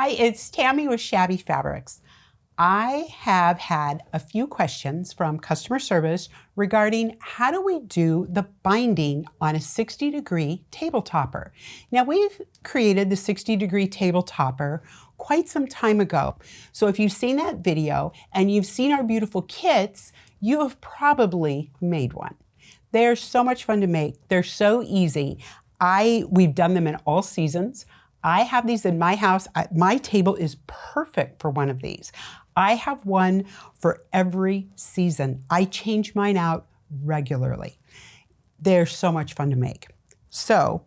Hi, it's Tammy with Shabby Fabrics. I have had a few questions from customer service regarding how do we do the binding on a 60-degree table topper. Now, we've created the 60-degree table topper quite some time ago. So if you've seen that video and you've seen our beautiful kits, you have probably made one. They're so much fun to make. They're so easy. We've done them in all seasons. I have these in my house. My table is perfect for one of these. I have one for every season. I change mine out regularly. They're so much fun to make. So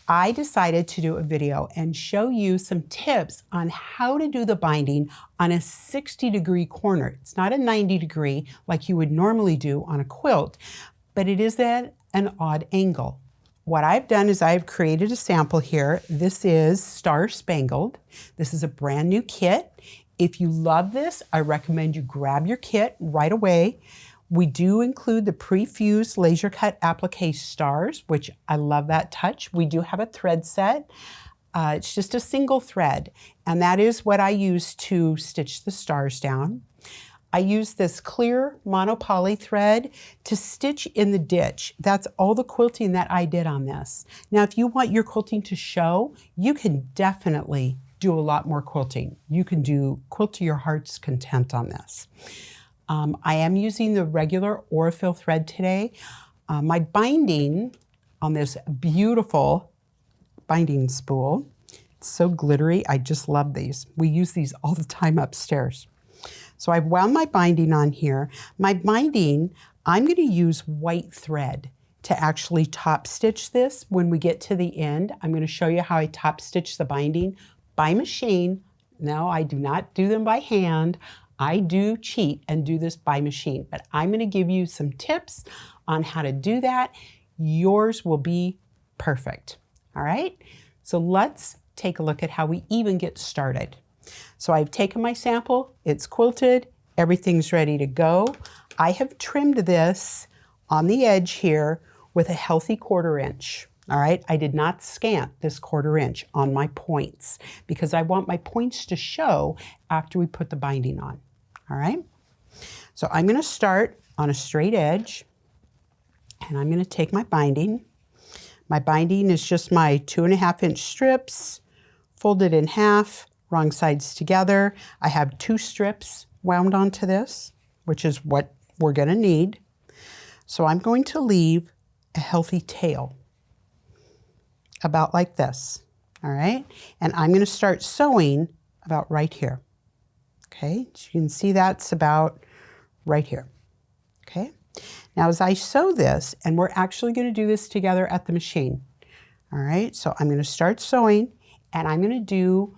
I decided to do a video and show you some tips on how to do the binding on a 60-degree corner. It's not a 90-degree like you would normally do on a quilt, but it is at an odd angle. What I've done is I've created a sample here. This is Star Spangled. This is a brand new kit. If you love this, I recommend you grab your kit right away. We do include the pre-fused laser cut applique stars, which I love that touch. We do have a thread set. It's just a single thread, and that is what I use to stitch the stars down. I use this clear monopoly thread to stitch in the ditch. That's all the quilting that I did on this. Now, if you want your quilting to show, you can definitely do a lot more quilting. You can do quilt to your heart's content on this. I am using the regular Aurifil thread today. My binding on this beautiful binding spool, it's so glittery. I just love these. We use these all the time upstairs. So I've wound my binding on here. My binding, I'm going to use white thread to actually top stitch this. When we get to the end, I'm going to show you how I top stitch the binding by machine. No, I do not do them by hand. I do cheat and do this by machine, but I'm going to give you some tips on how to do that. Yours will be perfect. All right, so let's take a look at how we even get started. So I've taken my sample, it's quilted, everything's ready to go. I have trimmed this on the edge here with a healthy 1/4 inch. All right, I did not scant this 1/4 inch on my points because I want my points to show after we put the binding on. All right, so I'm going to start on a straight edge and I'm going to take my binding. My binding is just my 2.5 inch strips, folded in half, wrong sides together. I have 2 strips wound onto this, which is what we're going to need. So I'm going to leave a healthy tail, about like this, all right? And I'm going to start sewing about right here, okay? So you can see that's about right here, okay? Now as I sew this, and we're actually going to do this together at the machine, all right? So I'm going to start sewing, and I'm going to do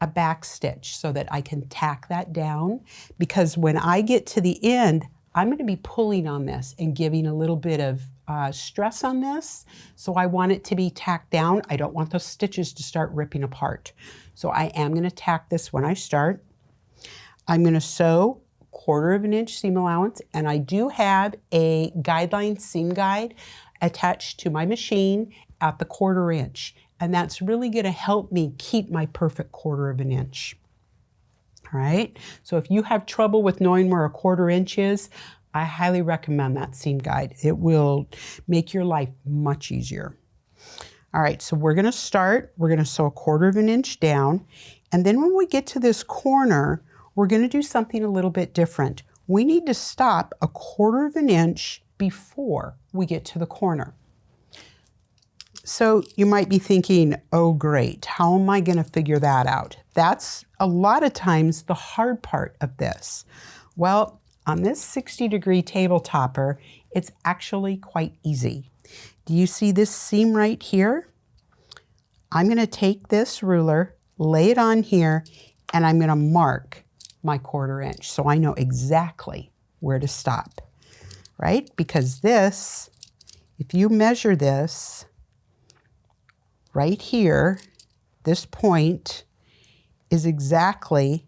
a back stitch so that I can tack that down, because when I get to the end, I'm going to be pulling on this and giving a little bit of stress on this. So I want it to be tacked down. I don't want those stitches to start ripping apart. So I am going to tack this when I start. I'm going to sew 1/4 inch seam allowance, and I do have a guideline seam guide attached to my machine at the 1/4 inch. And that's really going to help me keep my perfect 1/4 inch. All right, so if you have trouble with knowing where a 1/4 inch is, I highly recommend that seam guide. It will make your life much easier. All right, so we're going to start. We're going to sew a 1/4 inch down. And then when we get to this corner, we're going to do something a little bit different. We need to stop a 1/4 inch before we get to the corner. So you might be thinking, oh great, how am I going to figure that out? That's a lot of times the hard part of this. Well, on this 60-degree table topper, it's actually quite easy. Do you see this seam right here? I'm going to take this ruler, lay it on here, and I'm going to mark my 1/4 inch so I know exactly where to stop, right? Because this, if you measure this, right here, this point is exactly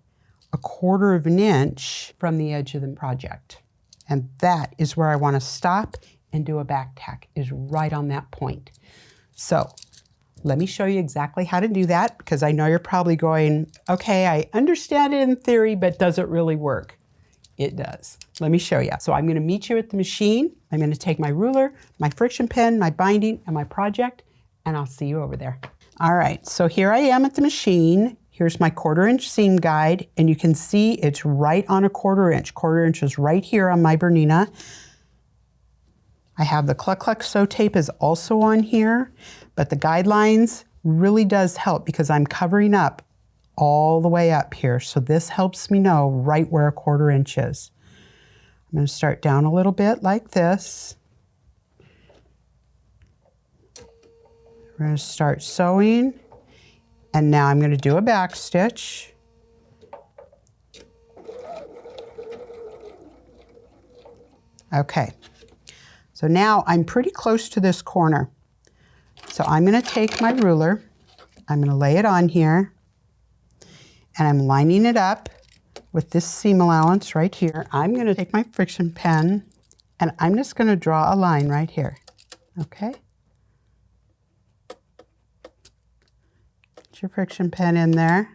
a 1/4 inch from the edge of the project. And that is where I want to stop and do a back tack, is right on that point. So Let me show you exactly how to do that, because I know you're probably going, okay, I understand it in theory, but does it really work? It does. Let me show you. So I'm going to meet you at the machine. I'm going to take my ruler, my friction pen, my binding, and my project, and I'll see you over there. All right, so here I am at the machine. Here's my 1/4 inch seam guide, and you can see it's right on a 1/4 inch. 1/4 inch is right here on my Bernina. I have the Cluck Cluck Sew Tape is also on here, but the guidelines really does help because I'm covering up all the way up here. So this helps me know right where a 1/4 inch is. I'm going to start down a little bit like this. We're going to start sewing, and now I'm going to do a back stitch. Okay. So now I'm pretty close to this corner. So I'm going to take my ruler, I'm going to lay it on here, and I'm lining it up with this seam allowance right here. I'm going to take my friction pen, and I'm just going to draw a line right here. Okay? Get your friction pen in there.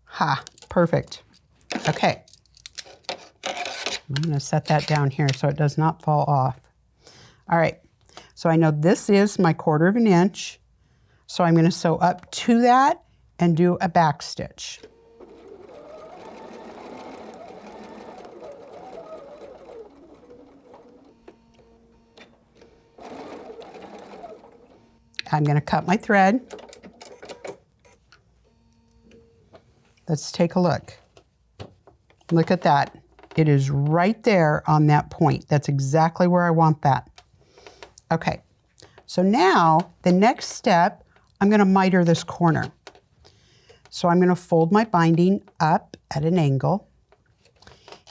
Ha, perfect. Okay. I'm going to set that down here so it does not fall off. All right, so I know this is my 1/4 inch, so I'm going to sew up to that and do a back stitch. I'm going to cut my thread. Let's take a look. Look at that. It is right there on that point. That's exactly where I want that. Okay, so now the next step, I'm going to miter this corner. So I'm going to fold my binding up at an angle.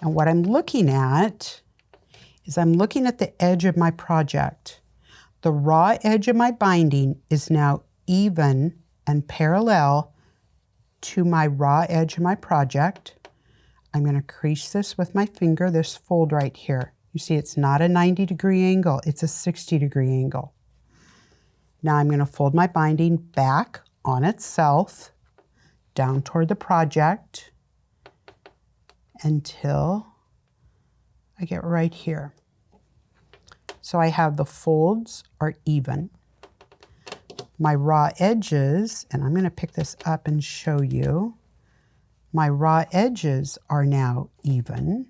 And what I'm looking at is I'm looking at the edge of my project. The raw edge of my binding is now even and parallel to my raw edge of my project. I'm going to crease this with my finger, this fold right here. You see it's not a 90-degree angle, it's a 60-degree angle. Now I'm going to fold my binding back on itself, down toward the project, until I get right here. So I have the folds are even. My raw edges, and I'm going to pick this up and show you, my raw edges are now even,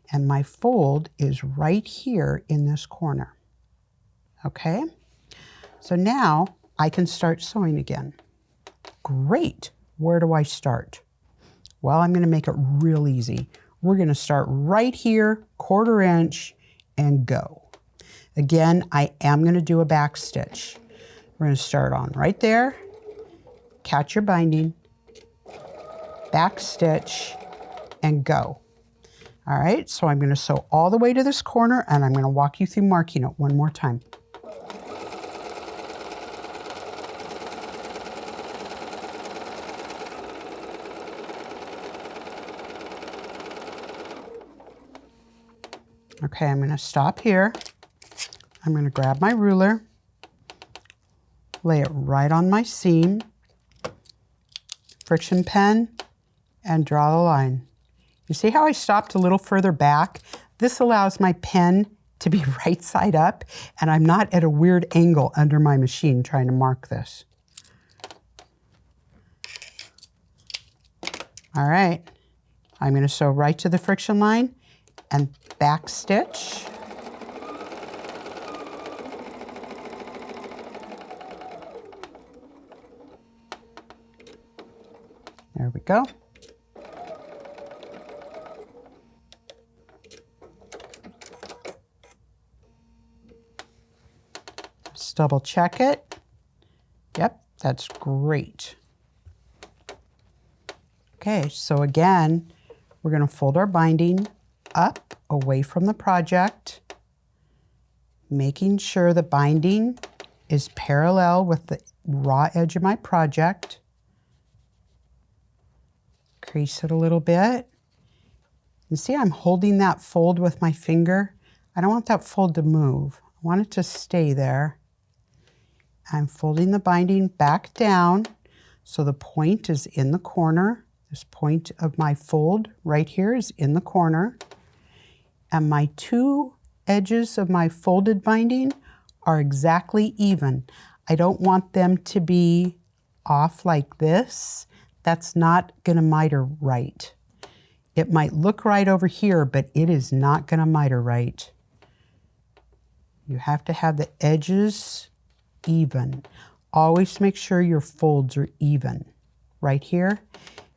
and my fold is right here in this corner. Okay? So now I can start sewing again. Great! Where do I start? Well, I'm going to make it real easy. We're going to start right here, 1/4 inch, and go. Again, I am going to do a back stitch. We're going to start on right there, catch your binding, back stitch, and go. All right, so I'm going to sew all the way to this corner, and I'm going to walk you through marking it one more time. Okay, I'm going to stop here. I'm going to grab my ruler, lay it right on my seam, friction pen, and draw the line. You see how I stopped a little further back? This allows my pen to be right side up, and I'm not at a weird angle under my machine trying to mark this. All right, I'm going to sew right to the friction line and back stitch. There we go. Just double check it. Yep, that's great. Okay, so again, we're going to fold our binding up away from the project, making sure the binding is parallel with the raw edge of my project. Crease it a little bit. You see I'm holding that fold with my finger. I don't want that fold to move. I want it to stay there. I'm folding the binding back down so the point is in the corner. This point of my fold right here is in the corner. And my two edges of my folded binding are exactly even. I don't want them to be off like this. That's not going to miter right. It might look right over here, but it is not going to miter right. You have to have the edges even. Always make sure your folds are even right here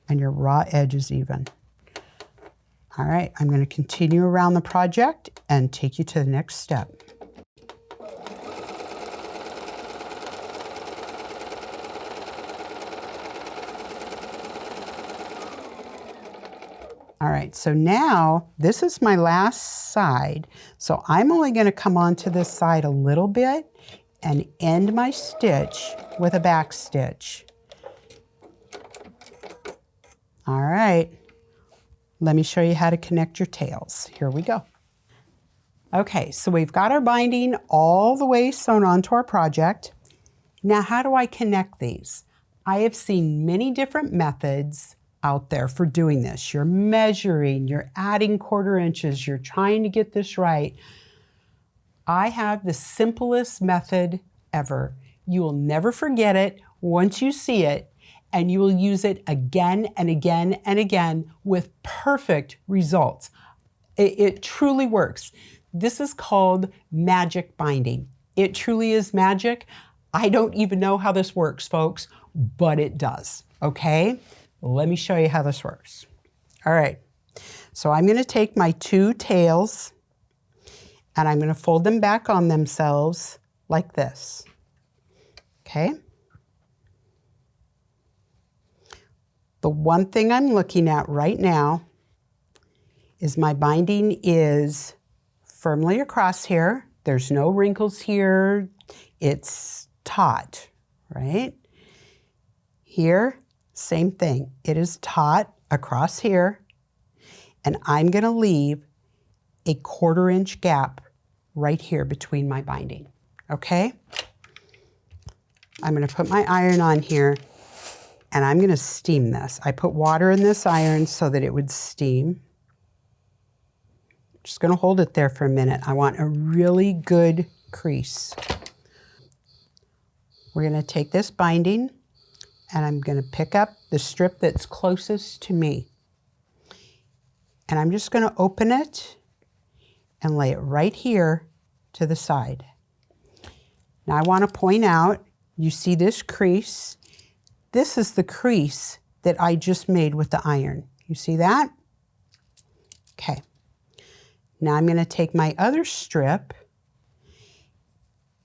and your raw edge is even. All right, I'm going to continue around the project and take you to the next step. All right, so now this is my last side. So I'm only going to come onto this side a little bit and end my stitch with a back stitch. All right, let me show you how to connect your tails. Here we go. Okay, so we've got our binding all the way sewn onto our project. Now, how do I connect these? I have seen many different methods out there for doing this. You're measuring, you're adding 1/4 inches, you're trying to get this right. I have the simplest method ever. You will never forget it once you see it, and you will use it again and again and again with perfect results. It truly works. This is called magic binding. It truly is magic. I don't even know how this works, folks, but it does, okay? Let me show you how this works. All right, so I'm going to take my two tails and I'm going to fold them back on themselves like this, okay? The one thing I'm looking at right now is my binding is firmly across here. There's no wrinkles here. It's taut, right? Here, same thing. It is taut across here, and I'm going to leave a 1/4 inch gap right here between my binding, okay? I'm going to put my iron on here, and I'm going to steam this. I put water in this iron so that it would steam. Just going to hold it there for a minute. I want a really good crease. We're going to take this binding, and I'm going to pick up the strip that's closest to me. And I'm just going to open it and lay it right here to the side. Now I want to point out, you see this crease? This is the crease that I just made with the iron. You see that? Okay. Now I'm going to take my other strip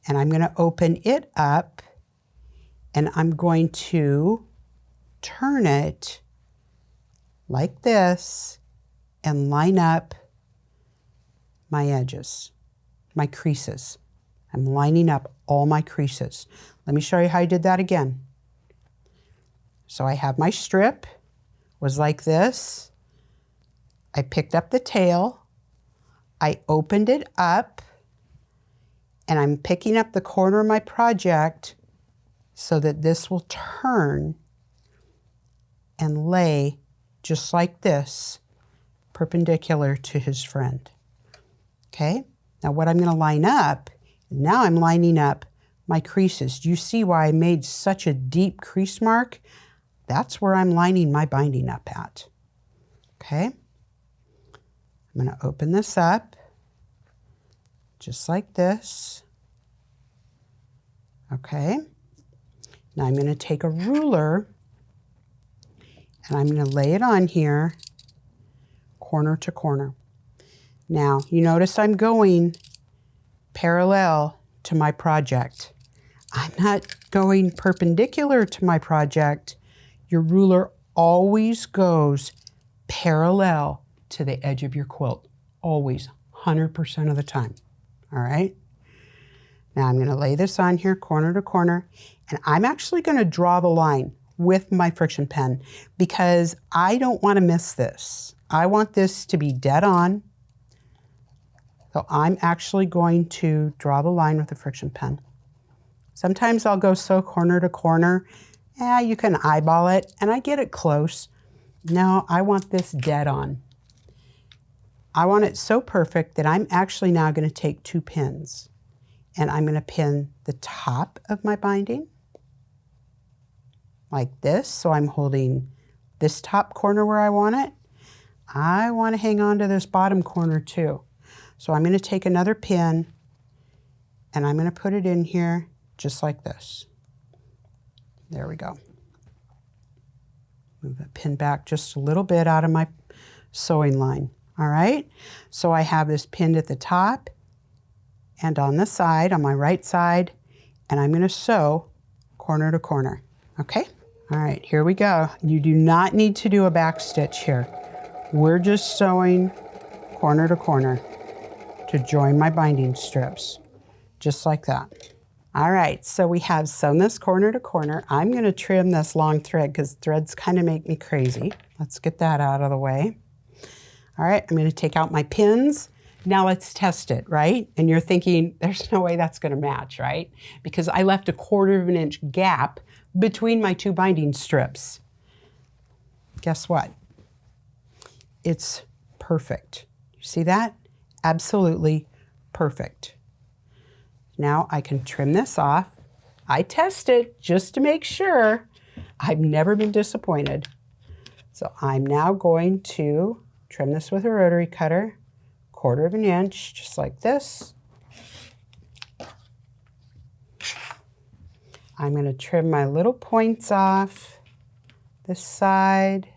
and I'm going to open it up, and I'm going to turn it like this and line up my edges, my creases. I'm lining up all my creases. Let me show you how I did that again. So I have my strip, was like this. I picked up the tail, I opened it up, and I'm picking up the corner of my project so that this will turn and lay just like this, perpendicular to his friend. Okay, now what I'm going to line up, now I'm lining up my creases. Do you see why I made such a deep crease mark? That's where I'm lining my binding up at. Okay, I'm going to open this up just like this. Okay, now I'm going to take a ruler and I'm going to lay it on here, corner to corner. Now, you notice I'm going parallel to my project. I'm not going perpendicular to my project. Your ruler always goes parallel to the edge of your quilt. Always, 100% of the time. All right? Now I'm going to lay this on here, corner to corner, and I'm actually going to draw the line with my friction pen because I don't want to miss this. I want this to be dead on. So I'm actually going to draw the line with the friction pen. Sometimes I'll go sew corner to corner. Yeah, you can eyeball it, and I get it close. No, I want this dead on. I want it so perfect that I'm actually now going to take 2 pins, and I'm going to pin the top of my binding like this. So I'm holding this top corner where I want it. I want to hang on to this bottom corner too. So I'm going to take another pin and I'm going to put it in here just like this. There we go. Move that pin back just a little bit out of my sewing line. All right, so I have this pinned at the top and on the side, on my right side, and I'm going to sew corner to corner. Okay? All right, here we go. You do not need to do a back stitch here. We're just sewing corner to corner to join my binding strips, just like that. All right, so we have sewn this corner to corner. I'm going to trim this long thread because threads kind of make me crazy. Let's get that out of the way. All right, I'm going to take out my pins. Now let's test it, right? And you're thinking, there's no way that's going to match, right? Because I left a 1/4 of an inch gap between my 2 binding strips. Guess what? It's perfect. You see that? Absolutely perfect. Now I can trim this off. I tested just to make sure. I've never been disappointed. So I'm now going to trim this with a rotary cutter, 1/4 of an inch, just like this. I'm going to trim my little points off this side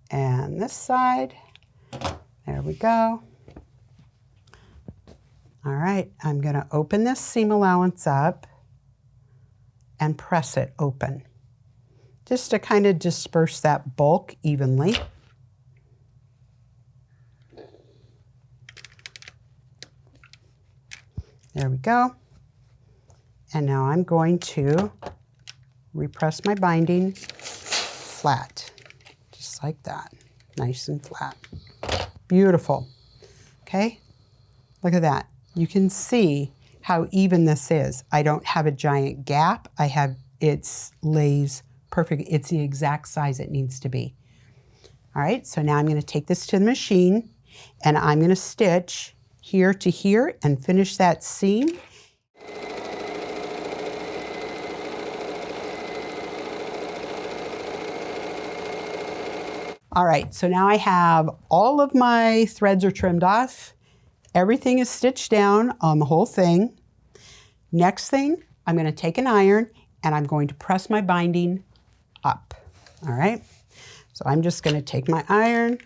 and this side. There we go. All right, I'm going to open this seam allowance up and press it open, just to kind of disperse that bulk evenly. There we go. And now I'm going to repress my binding flat, just like that, nice and flat. Beautiful. Okay, look at that. You can see how even this is. I don't have a giant gap. It lays perfect. It's the exact size it needs to be. All right, so now I'm going to take this to the machine and I'm going to stitch here to here and finish that seam. All right, so now I have all of my threads are trimmed off. Everything is stitched down on the whole thing. Next thing, I'm going to take an iron and I'm going to press my binding up. All right, so I'm just going to take my iron,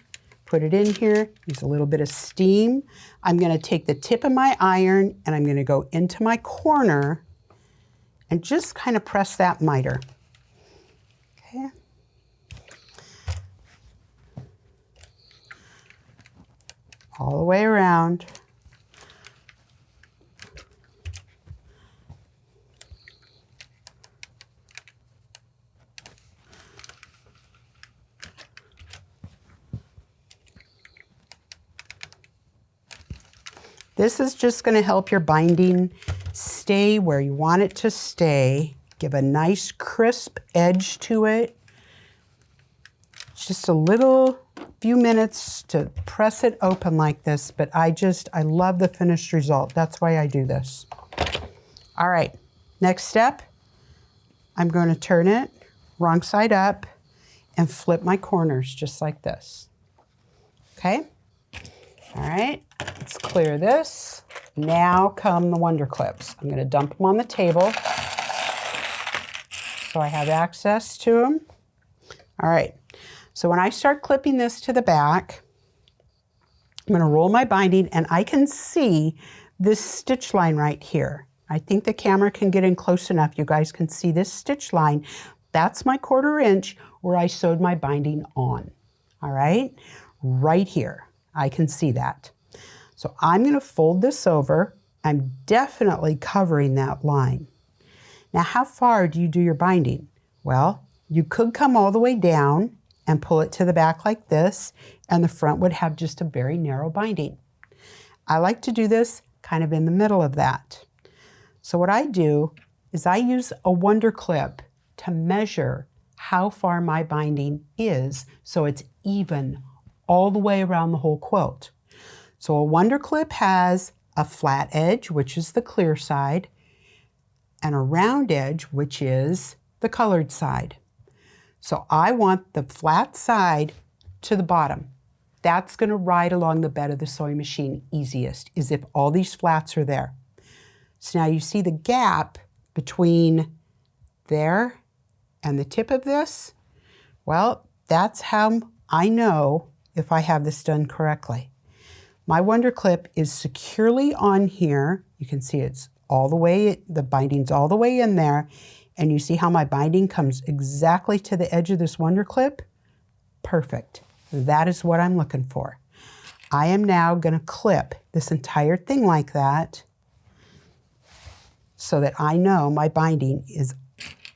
put it in here, use a little bit of steam. I'm going to take the tip of my iron and I'm going to go into my corner and just kind of press that miter. Okay. All the way around. This is just going to help your binding stay where you want it to stay. Give a nice crisp edge to it. Just a little few minutes to press it open like this, but I love the finished result. That's why I do this. All right, next step, I'm going to turn it wrong side up and flip my corners just like this. Okay, all right, let's clear this. Now come the Wonder Clips. I'm going to dump them on the table so I have access to them. All right. So when I start clipping this to the back, I'm going to roll my binding and I can see this stitch line right here. I think the camera can get in close enough. You guys can see this stitch line. That's my 1/4 inch where I sewed my binding on. All right, right here. I can see that. So I'm going to fold this over. I'm definitely covering that line. Now, how far do you do your binding? Well, you could come all the way down and pull it to the back like this, and the front would have just a very narrow binding. I like to do this kind of in the middle of that. So what I do is I use a wonder clip to measure how far my binding is so it's even all the way around the whole quilt. So a wonder clip has a flat edge, which is the clear side, and a round edge, which is the colored side. So I want the flat side to the bottom. That's going to ride along the bed of the sewing machine easiest, is if all these flats are there. So now you see the gap between there and the tip of this? Well, that's how I know if I have this done correctly. My wonder clip is securely on here. You can see it's all the way, the binding's all the way in there. And you see how my binding comes exactly to the edge of this wonder clip? Perfect. That is what I'm looking for. I am now going to clip this entire thing like that so that I know my binding is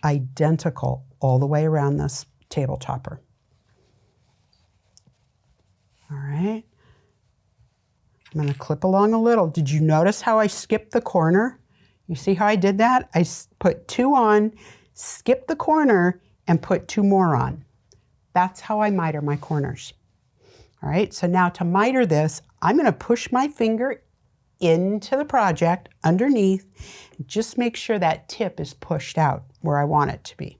identical all the way around this table topper. All right. I'm going to clip along a little. Did you notice how I skipped the corner? You see how I did that? I put 2 on, skipped the corner, and put 2 more on. That's how I miter my corners. All right, so now to miter this, I'm going to push my finger into the project underneath, and just make sure that tip is pushed out where I want it to be.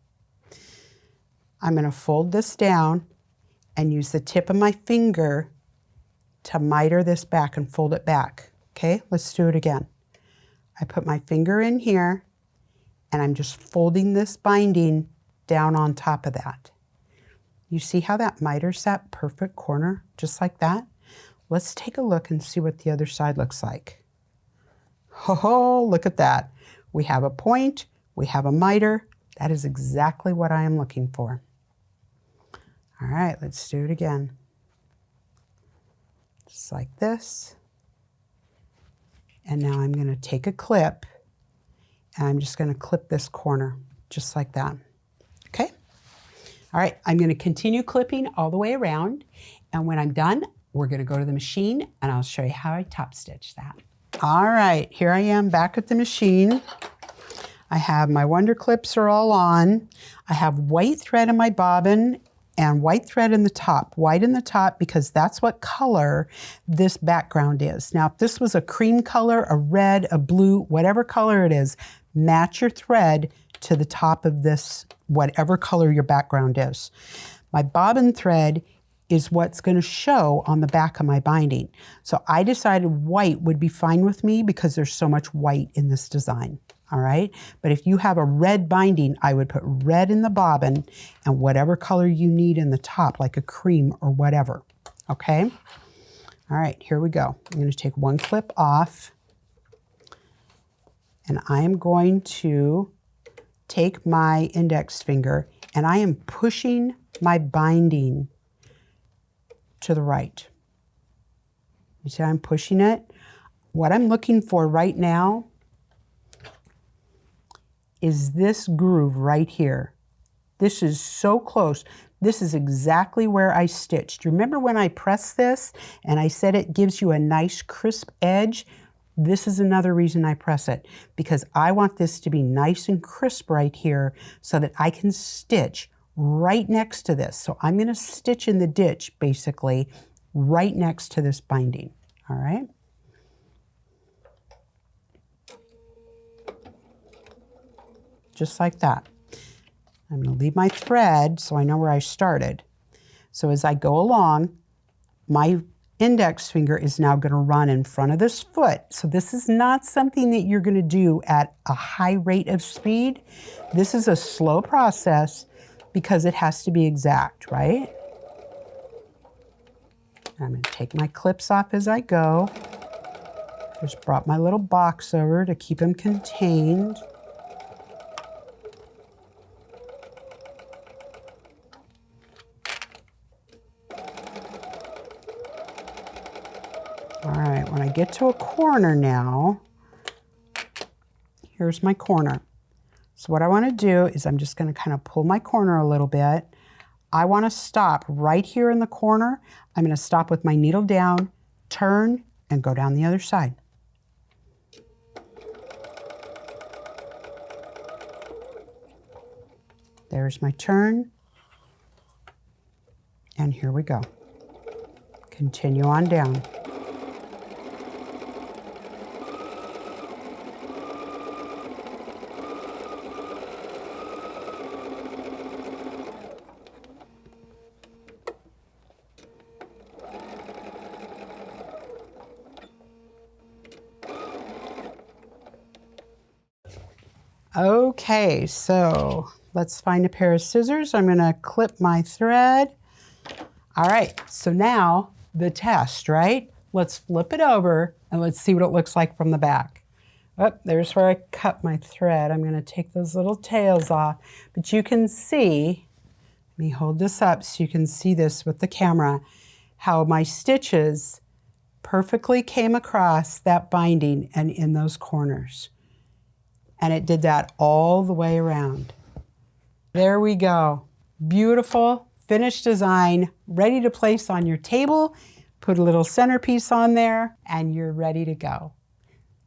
I'm going to fold this down and use the tip of my finger to miter this back and fold it back. Okay, let's do it again. I put my finger in here and I'm just folding this binding down on top of that. You see how that miters that perfect corner, just like that? Let's take a look and see what the other side looks like. Oh, look at that. We have a point, we have a miter. That is exactly what I am looking for. All right, let's do it again. Just like this. And now I'm going to take a clip and I'm just going to clip this corner just like that. Okay? All right, I'm going to continue clipping all the way around, and when I'm done, we're going to go to the machine and I'll show you how I top stitch that. All right, here I am back at the machine. I have my wonder clips are all on. I have white thread in my bobbin and white thread in the top. White in the top because that's what color this background is. Now, if this was a cream color, a red, a blue, whatever color it is, match your thread to the top of this, whatever color your background is. My bobbin thread is what's going to show on the back of my binding. So I decided white would be fine with me because there's so much white in this design. All right, but if you have a red binding, I would put red in the bobbin and whatever color you need in the top, like a cream or whatever, okay? All right, here we go. I'm going to take one clip off, and I am going to take my index finger, and I am pushing my binding to the right. You see how I'm pushing it? What I'm looking for right now is this groove right here. This is so close. This is exactly where I stitched. Remember when I pressed this and I said it gives you a nice crisp edge? This is another reason I press it, because I want this to be nice and crisp right here so that I can stitch right next to this. So I'm going to stitch in the ditch basically right next to this binding. All right. Just like that. I'm going to leave my thread so I know where I started. So as I go along, my index finger is now going to run in front of this foot. So this is not something that you're going to do at a high rate of speed. This is a slow process because it has to be exact, right? I'm going to take my clips off as I go. Just brought my little box over to keep them contained. All right, when I get to a corner now, here's my corner. So what I want to do is I'm just going to kind of pull my corner a little bit. I want to stop right here in the corner. I'm going to stop with my needle down, turn, and go down the other side. There's my turn. And here we go. Continue on down. Okay, so let's find a pair of scissors. I'm gonna clip my thread. All right, so now the test, right? Let's flip it over and let's see what it looks like from the back. Oh, there's where I cut my thread. I'm gonna take those little tails off, but you can see, let me hold this up so you can see this with the camera, how my stitches perfectly came across that binding and in those corners. And it did that all the way around. There we go. Beautiful, finished design, ready to place on your table. Put a little centerpiece on there, and you're ready to go.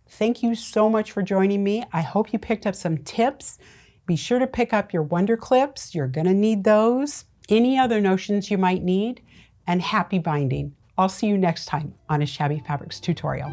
Thank you so much for joining me. I hope you picked up some tips. Be sure to pick up your Wonder Clips. You're gonna need those. Any other notions you might need, and happy binding. I'll see you next time on a Shabby Fabrics tutorial.